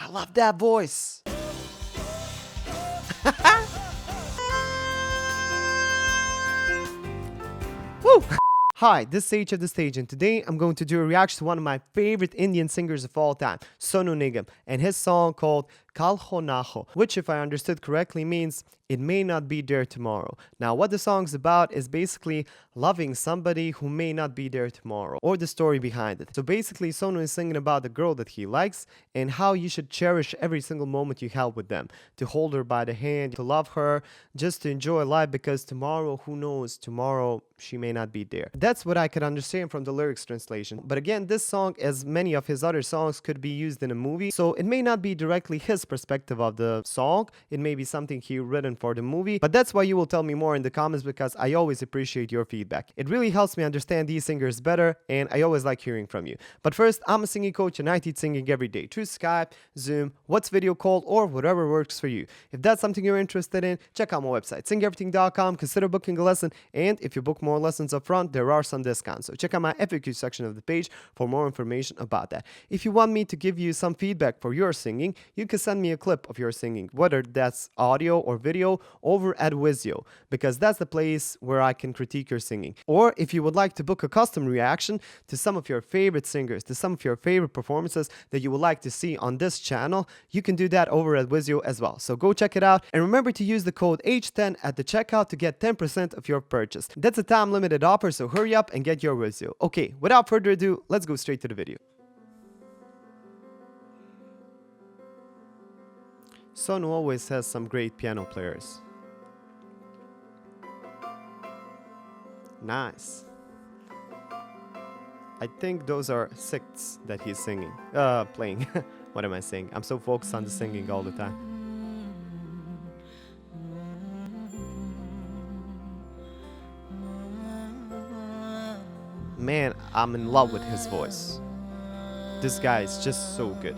I love that voice. Woo! Hi, this is Sage of the Stage, and today I'm going to do a reaction to one of my favorite Indian singers of all time, Sonu Nigam, and his song called Kal Ho Na Ho, which, if I understood correctly, means it may not be there tomorrow. Now, what the song's about is basically loving somebody who may not be there tomorrow, or the story behind it. So basically, Sonu is singing about the girl that he likes and how you should cherish every single moment you have with them, to hold her by the hand, to love her, just to enjoy life, because tomorrow, who knows, tomorrow she may not be there. That's what I could understand from the lyrics translation. But again, this song, as many of his other songs, could be used in a movie, so it may not be directly his perspective of the song. It may be something he written for the movie, but that's why you will tell me more in the comments, because I always appreciate your feedback. It really helps me understand these singers better, and I always like hearing from you. But first, I'm a singing coach and I teach singing every day through Skype, Zoom, what's video call, or whatever works for you. If that's something you're interested in, check out my website, singeverything.com, consider booking a lesson, and if you book more lessons up front, there are some discounts. So check out my FAQ section of the page for more information about that. If you want me to give you some feedback for your singing, you can send me a clip of your singing, whether that's audio or video, over at Vizio, because that's the place where I can critique your singing. Or if you would like to book a custom reaction to some of your favorite singers, to some of your favorite performances that you would like to see on this channel, you can do that over at Vizio as well. So go check it out, and remember to use the code H10 at the checkout to get 10% of your purchase. That's a time limited offer, so hurry up and get your Vizio. Okay, without further ado, let's go straight to the video. Sonu always has some great piano players. Nice. I think those are sixths that he's singing. Playing. What am I saying? I'm so focused on the singing all the time. Man, I'm in love with his voice. This guy is just so good.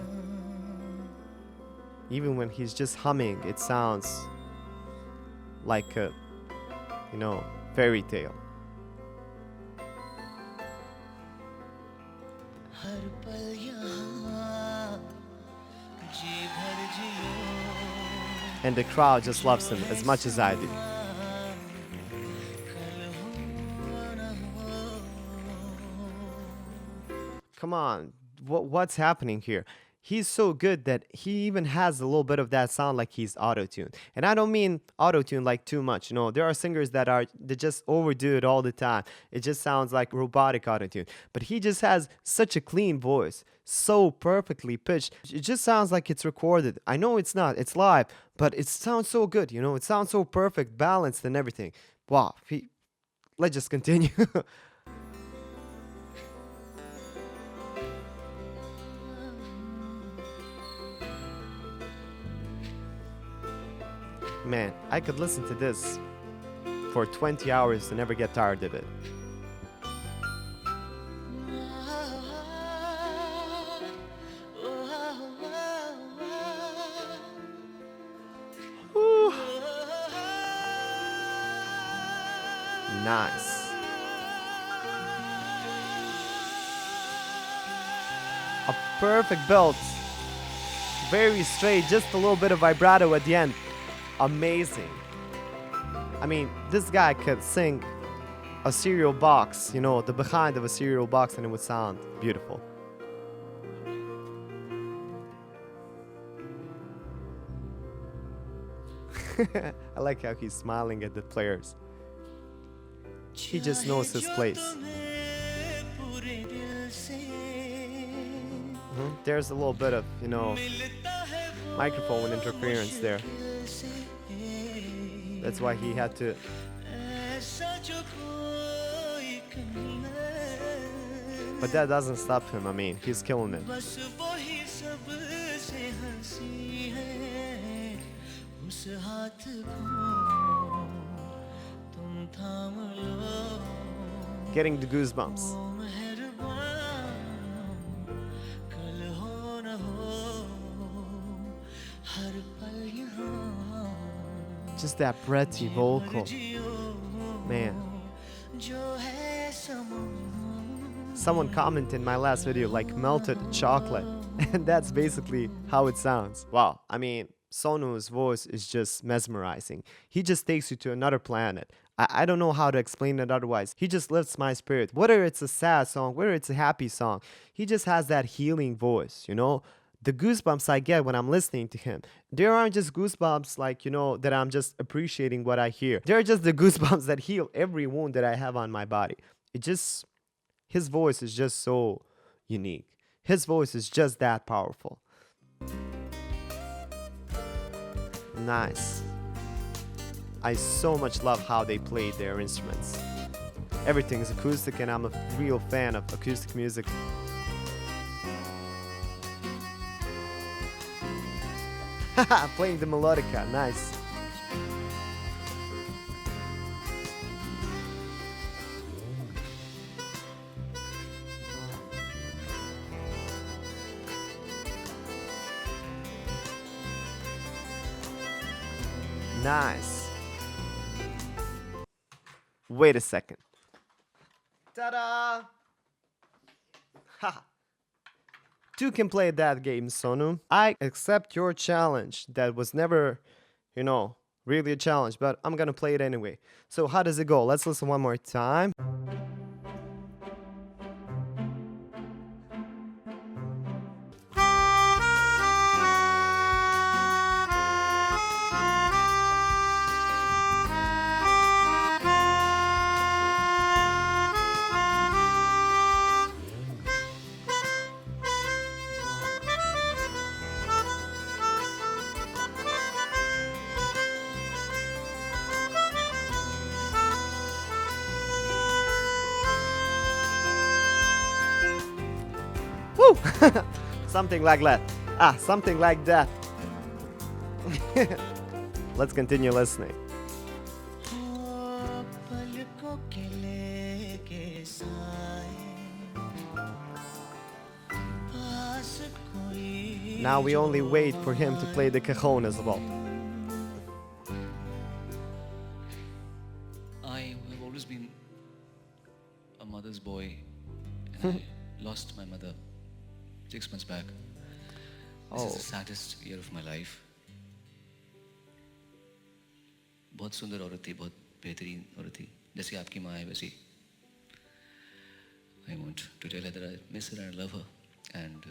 Even when he's just humming, it sounds like a, fairy tale. And the crowd just loves him as much as I do. Come on, what's happening here? He's so good that he even has a little bit of that sound like he's auto-tuned. And I don't mean auto-tuned like too much. There are singers that just overdo it all the time. It just sounds like robotic auto-tune. But he just has such a clean voice, so perfectly pitched. It just sounds like it's recorded. I know it's not, it's live, but it sounds so good, It sounds so perfect, balanced and everything. Wow, let's just continue. Man, I could listen to this for 20 hours and never get tired of it. Whew. Nice. A perfect belt. Very straight, just a little bit of vibrato at the end. Amazing. I mean, this guy could sing a cereal box, the behind of a cereal box, and it would sound beautiful. I like how he's smiling at the players. He just knows his place. There's a little bit of, microphone interference there. That's why he had to. But that doesn't stop him. I mean, he's killing it. Getting the goosebumps. Just that breathy vocal. Man. Someone commented in my last video like melted chocolate. And that's basically how it sounds. Wow, I mean, Sonu's voice is just mesmerizing. He just takes you to another planet. I don't know how to explain it otherwise. He just lifts my spirit. Whether it's a sad song, whether it's a happy song, he just has that healing voice, you know? The goosebumps I get when I'm listening to him, there aren't just goosebumps like, that I'm just appreciating what I hear. They're just the goosebumps that heal every wound that I have on my body. It just, his voice is just so unique. His voice is just that powerful. Nice. I so much love how they played their instruments. Everything is acoustic, and I'm a real fan of acoustic music. Haha, playing the melodica, nice. Nice. Wait a second. Ta-da! Ha! Two can play that game, Sonu. I accept your challenge. That was never, really a challenge, but I'm gonna play it anyway. So how does it go? Let's listen one more time. Woo! Something like that. Something like that. Let's continue listening. Now we only wait for him to play the cajon as well. I have always been a mother's boy, and I lost my mother 6 months back. This is the saddest year of my life. बहुत सुंदर औरत थी, बहुत बेहतरीन औरत थी, जैसी आपकी माँ है वैसी. I want to tell her that I miss her and I love her. And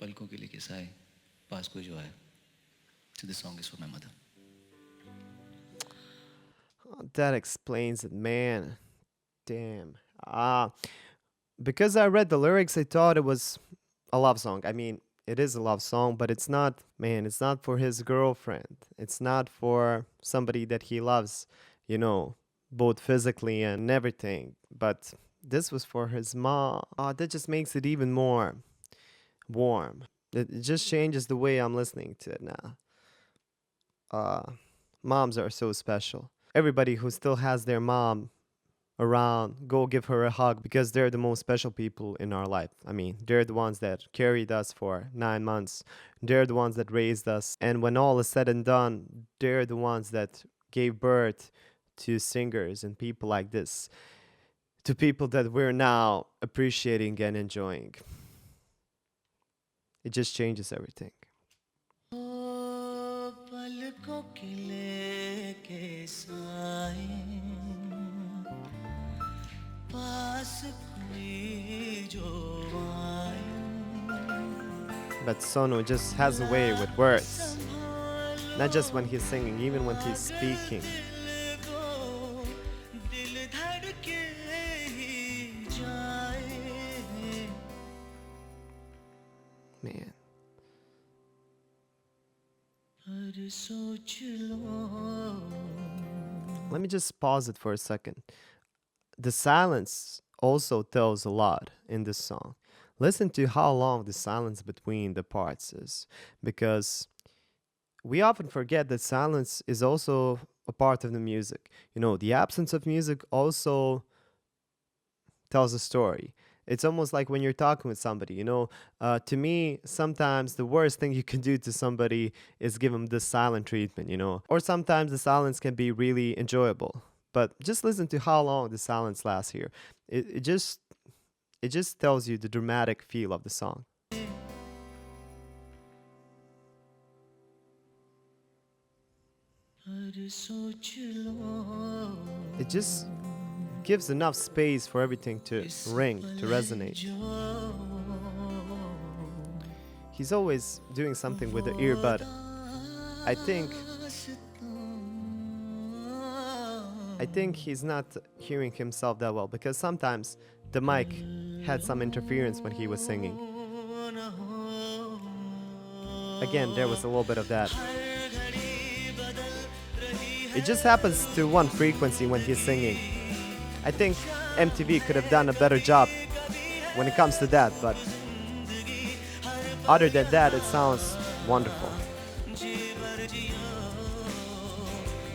पलकों के लिए कैसा है, पास कोई जो आए. So this song is for my mother. That explains it, man. Damn. Because I read the lyrics, I thought it was a love song. I mean, it is a love song, but it's not, man, it's not for his girlfriend. It's not for somebody that he loves, both physically and everything. But this was for his mom. That just makes it even more warm. It just changes the way I'm listening to it now. Moms are so special. Everybody who still has their mom around, go give her a hug, because they're the most special people in our life. I mean, they're the ones that carried us for 9 months. They're the ones that raised us. And when all is said and done, they're the ones that gave birth to singers and people like this, to people that we're now appreciating and enjoying. It just changes everything. But Sonu just has a way with words. Not just when he's singing, even when he's speaking. Man. Let me just pause it for a second. The silence also tells a lot in this song. Listen to how long the silence between the parts is, because we often forget that silence is also a part of the music. The absence of music also tells a story. It's almost like when you're talking with somebody, to me, sometimes the worst thing you can do to somebody is give them the silent treatment, or sometimes the silence can be really enjoyable. But just listen to how long the silence lasts here. It It just tells you the dramatic feel of the song. It just gives enough space for everything to ring, to resonate. He's always doing something with the earbud. I think he's not hearing himself that well, because sometimes the mic had some interference when he was singing. Again, there was a little bit of that. It just happens to one frequency when he's singing. I think MTV could have done a better job when it comes to that, but other than that, it sounds wonderful.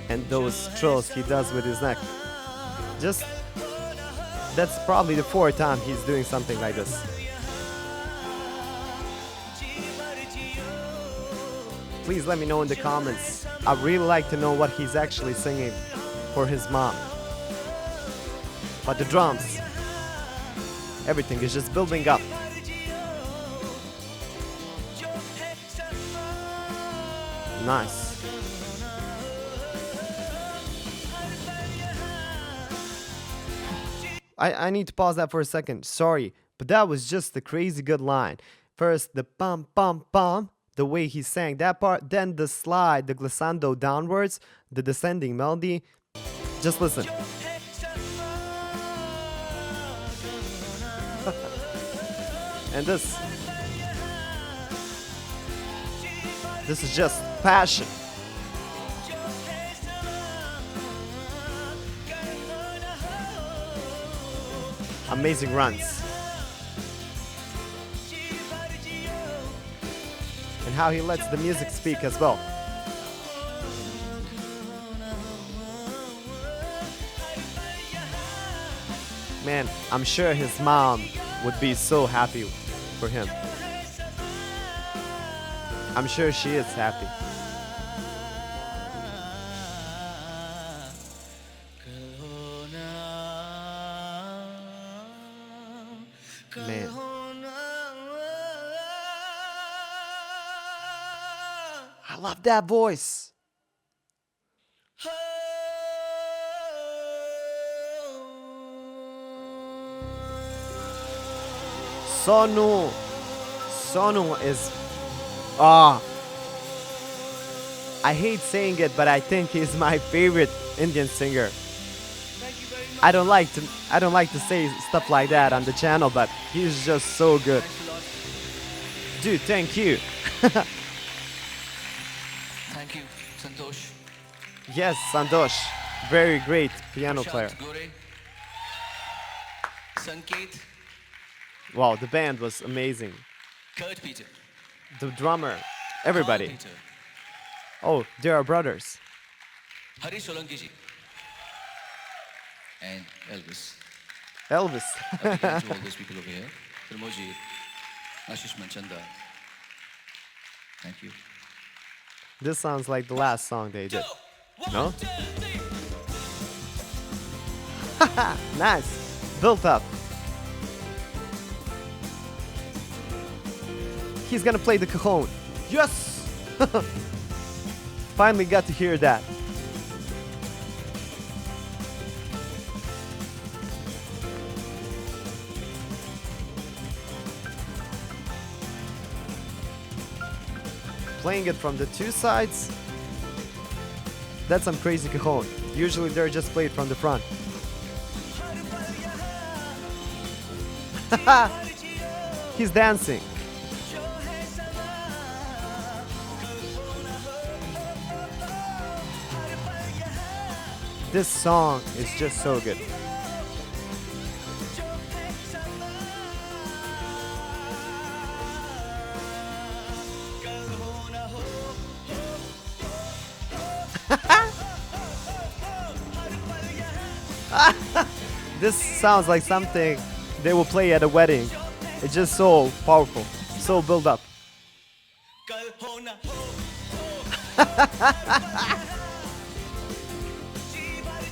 And those trills he does with his neck. That's probably the fourth time he's doing something like this. Please let me know in the comments. I'd really like to know what he's actually singing for his mom. But the drums, everything is just building up. Nice. I need to pause that for a second. Sorry, but that was just a crazy good line. First, the bum bum bum, the way he sang that part, then the slide, the glissando downwards, the descending melody. Just listen. And this is just passion. Amazing runs. And how he lets the music speak as well. Man, I'm sure his mom would be so happy for him. I'm sure she is happy. Man. I love that voice. Sonu is I hate saying it, but I think he's my favorite Indian singer. I don't like to say stuff like that on the channel, but he's just so good. Dude, thank you. Thank you, Santosh. Yes, Santosh, very great piano player. Sanket. Wow, the band was amazing. Kurt Peter. The drummer, everybody. Carl Peter. Oh, they are brothers. Hari Solanki ji. And Elvis. Elvis. Again to all those people over here. Pramoji, Ashish Manchanda. Thank you. This sounds like the last song they did. No? Nice. Built up. He's gonna play the cajon. Yes! Finally got to hear that. Playing it from the two sides, that's some crazy cajon. Usually they're just played from the front. He's dancing. This song is just so good. This sounds like something they will play at a wedding. It's just so powerful, so built up. Kal Ho Na Ho.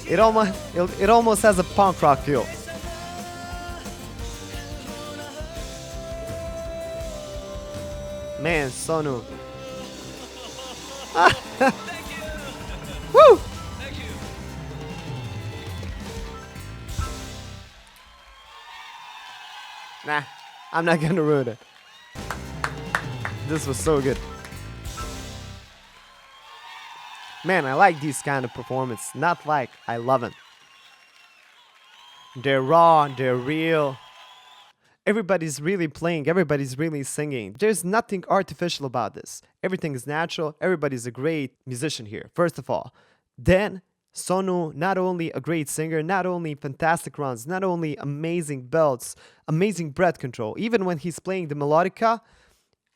It almost has a punk rock feel. Man, Sonu. Woo! Nah, I'm not gonna ruin it. This was so good. Man, I like these kind of performances. Not like, I love them. They're raw, they're real. Everybody's really playing, everybody's really singing. There's nothing artificial about this. Everything is natural, everybody's a great musician here, first of all. Then, Sonu, not only a great singer, not only fantastic runs, not only amazing belts, amazing breath control. Even when he's playing the melodica,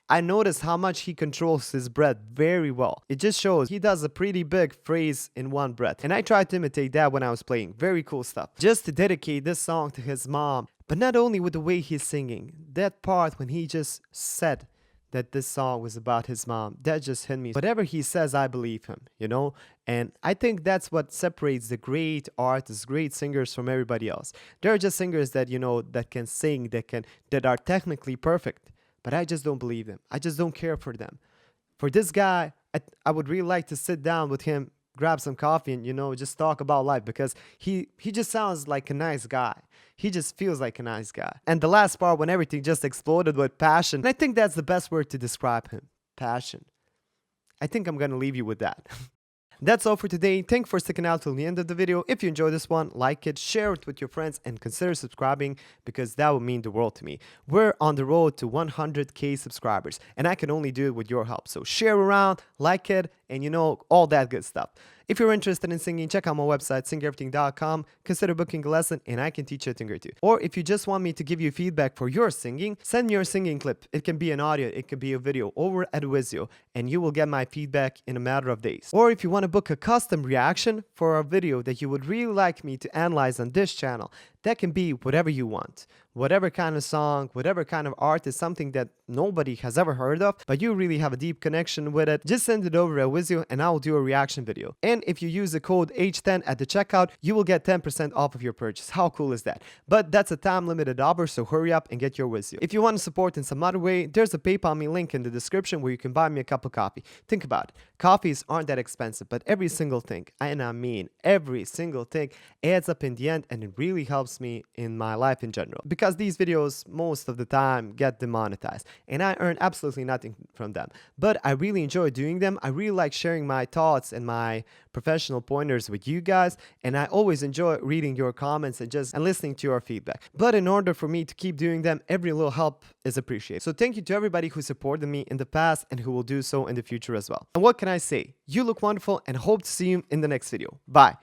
I notice how much he controls his breath very well. It just shows he does a pretty big phrase in one breath. And I tried to imitate that when I was playing. Very cool stuff. Just to dedicate this song to his mom. But not only with the way he's singing. That part when he just said that this song was about his mom, that just hit me. Whatever he says, I believe him, you know? And I think that's what separates the great artists, great singers from everybody else. There are just singers that, you know, that can sing, that are technically perfect. But I just don't believe them. I just don't care for them. For this guy, I would really like to sit down with him, grab some coffee, and, you know, just talk about life, because he just sounds like a nice guy. He just feels like a nice guy. And the last part, when everything just exploded with passion, and I think that's the best word to describe him. Passion. I think I'm gonna leave you with that. That's all for today. Thanks for sticking out till the end of the video. If you enjoyed this one, like it, share it with your friends, and consider subscribing, because that would mean the world to me. We're on the road to 100K subscribers, and I can only do it with your help. So share around, like it, and, you know, all that good stuff. If you're interested in singing, check out my website, singeverything.com. Consider booking a lesson, and I can teach you a thing or two. Or if you just want me to give you feedback for your singing, send me your singing clip. It can be an audio, it could be a video, over at Vizio, and you will get my feedback in a matter of days. Or if you want to book a custom reaction for a video that you would really like me to analyze on this channel, that can be whatever you want. Whatever kind of song, whatever kind of art is something that nobody has ever heard of, but you really have a deep connection with it, just send it over at Vizio and I will do a reaction video. And if you use the code H10 at the checkout, you will get 10% off of your purchase. How cool is that? But that's a time-limited offer, so hurry up and get your Vizio. If you want to support in some other way, there's a PayPal me link in the description where you can buy me a cup of coffee. Think about it. Coffees aren't that expensive, but every single thing, and I mean every single thing, adds up in the end, and it really helps me in my life in general. Because these videos most of the time get demonetized and I earn absolutely nothing from them. But I really enjoy doing them. I really like sharing my thoughts and my professional pointers with you guys, and I always enjoy reading your comments and listening to your feedback. But in order for me to keep doing them, every little help is appreciated. So thank you to everybody who supported me in the past and who will do so in the future as well. And what can I say? You look wonderful and hope to see you in the next video. Bye.